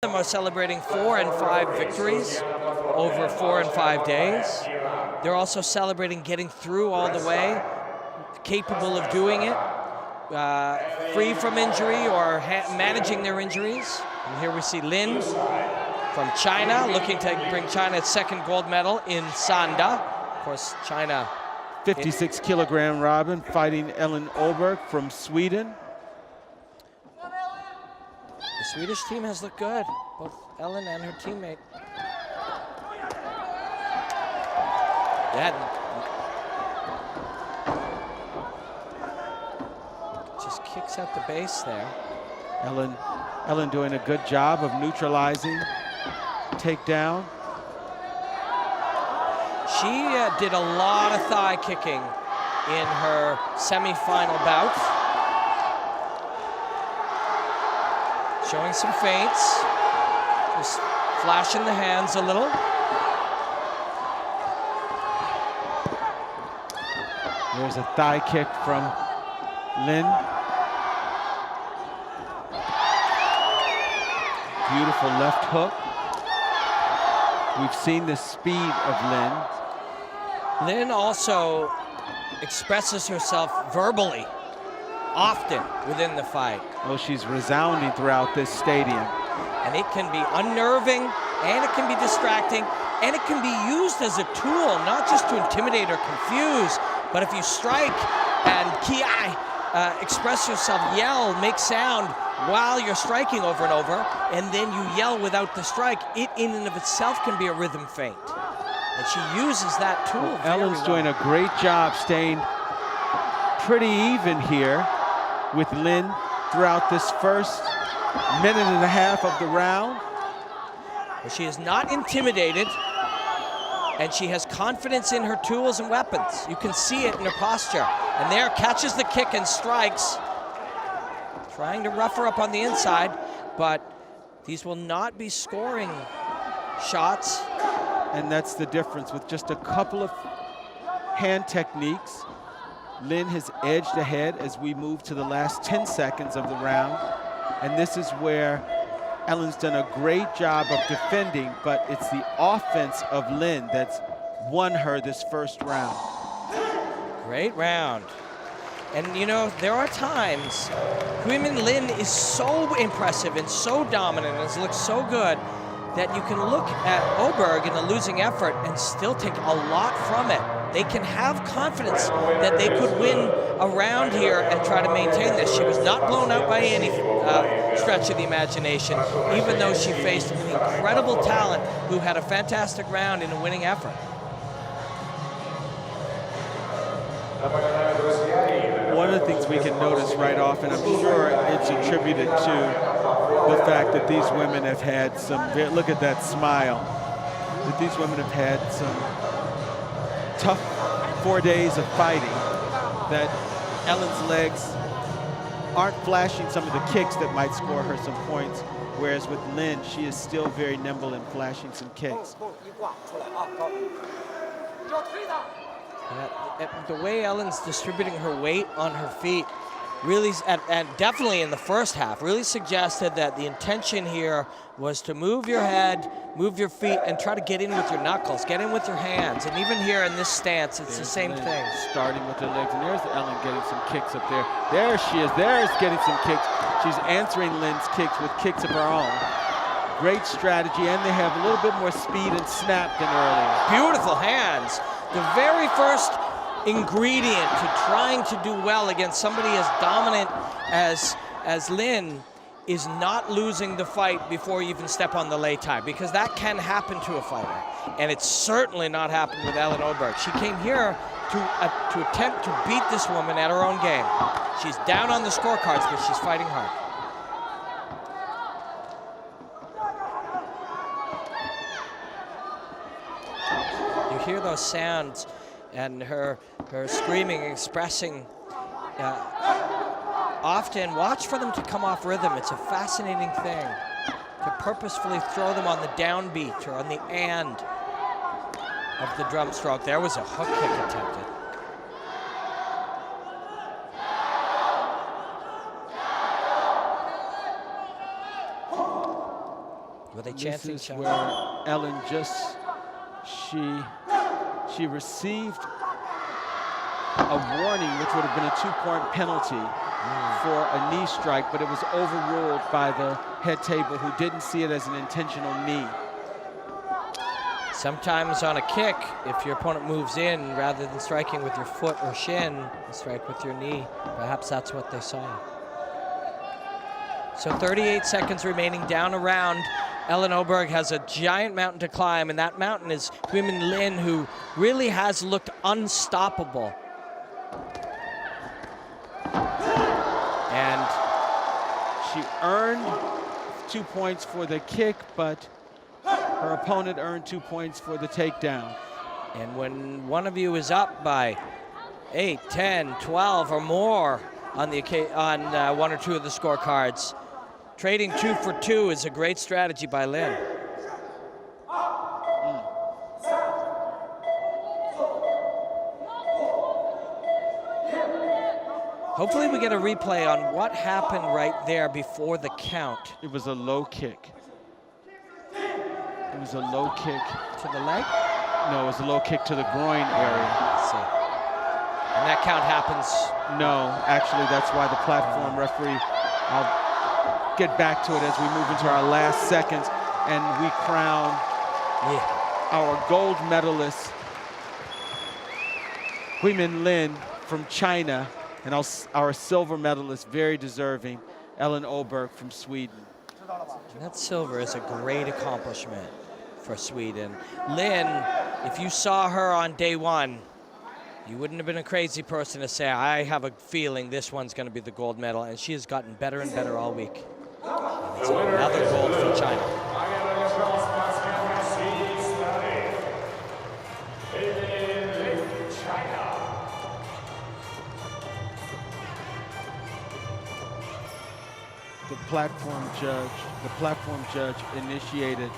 them are celebrating 4 and 5 victories over 4 and 5 days. They're also celebrating getting through all the way, capable of doing it, free from injury or managing their injuries. And here we see Lin from China, looking to bring China its second gold medal in Sanda. Of course, China. 56 kilogram Robin fighting Elin OBERG from Sweden. The Swedish team has looked good, both Elin and her teammate. Just kicks out the base there. Elin doing a good job of neutralizing takedown. She did a lot of thigh kicking in her semifinal bout. Showing some feints, just flashing the hands a little. There's a thigh kick from Lin. Beautiful left hook. We've seen the speed of Lin. Lin also expresses herself verbally often within the fight. Oh, she's resounding throughout this stadium. And it can be unnerving, and it can be distracting, and it can be used as a tool, not just to intimidate or confuse, but if you strike and express yourself, yell, make sound while you're striking over and over, and then you yell without the strike, it in and of itself can be a rhythm feint. And she uses that tool very Ellen's well. doing a great job staying pretty even here with Lin throughout this first minute and a half of the round. Well, she is not intimidated, and she has confidence in her tools and weapons. You can see it in her posture. And there, catches the kick and strikes, trying to rough her up on the inside, but these will not be scoring shots. And that's the difference with just a couple of hand techniques. Lin has edged ahead as we move to the last 10 seconds of the round. And this is where Ellen's done a great job of defending, but it's the offense of Lin that's won her this first round. Great round. And you know, there are times Huimin Lin is so impressive and so dominant and has looked so good that you can look at OBERG in a losing effort and still take a lot from it. They can have confidence that they could win a round here and try to maintain this. She was not blown out by any stretch of the imagination, even though she faced an incredible talent who had a fantastic round in a winning effort. One of the things we can notice right off, and I'm sure it's attributed to the fact that these women have had some, look at that smile, that these women have had some tough 4 days of fighting, that Ellen's legs aren't flashing some of the kicks that might score her some points, whereas with Lin, she is still very nimble in flashing some kicks. The way Ellen's distributing her weight on her feet really, and definitely in the first half, really suggested that the intention here was to move your head, move your feet, and try to get in with your knuckles, get in with your hands. And even here in this stance, it's the same thing. Starting with her legs, and there's Elin getting some kicks up there. There she is, there's getting some kicks. She's answering Lin's kicks with kicks of her own. Great strategy, and they have a little bit more speed and snap than earlier. Beautiful hands. The very first ingredient to trying to do well against somebody as dominant as Lin is not losing the fight before you even step on the lay tie, because that can happen to a fighter. And it's certainly not happened with Elin OBERG. She came here to attempt to beat this woman at her own game. She's down on the scorecards, but she's fighting hard. You hear those sounds and her screaming, expressing. Often, watch for them to come off rhythm. It's a fascinating thing to purposefully throw them on the downbeat or on the and of the drum stroke. There was a hook kick attempted. Were they This chanting? is where Elin just, she received a warning, which would have been a 2-point penalty for a knee strike, but it was overruled by the head table, who didn't see it as an intentional knee. Sometimes on a kick, if your opponent moves in, rather than striking with your foot or shin, you strike with your knee. Perhaps that's what they saw. So 38 seconds remaining down a round. Elin OBERG has a giant mountain to climb, and that mountain is Huimin LIN, who really has looked unstoppable. And she earned 2 points for the kick, but her opponent earned 2 points for the takedown. And when one of you is up by 8, 10, 12 or more on one or two of the scorecards, trading 2 for 2 is a great strategy by LIN. Hopefully we get a replay on what happened right there before the count. It was a low kick. It was a low kick. To the leg? No, it was a low kick to the groin area. Let's see. And that count happens? No, actually that's why the platform referee, I'll get back to it as we move into our last seconds, and we crown our gold medalist, Huimin LIN from China, and our silver medalist, very deserving, Elin OBERG from Sweden. And that silver is a great accomplishment for Sweden. LIN, if you saw her on day one, you wouldn't have been a crazy person to say, I have a feeling this one's going to be the gold medal, and she has gotten better and better all week. And it's another gold for China. The platform judge initiated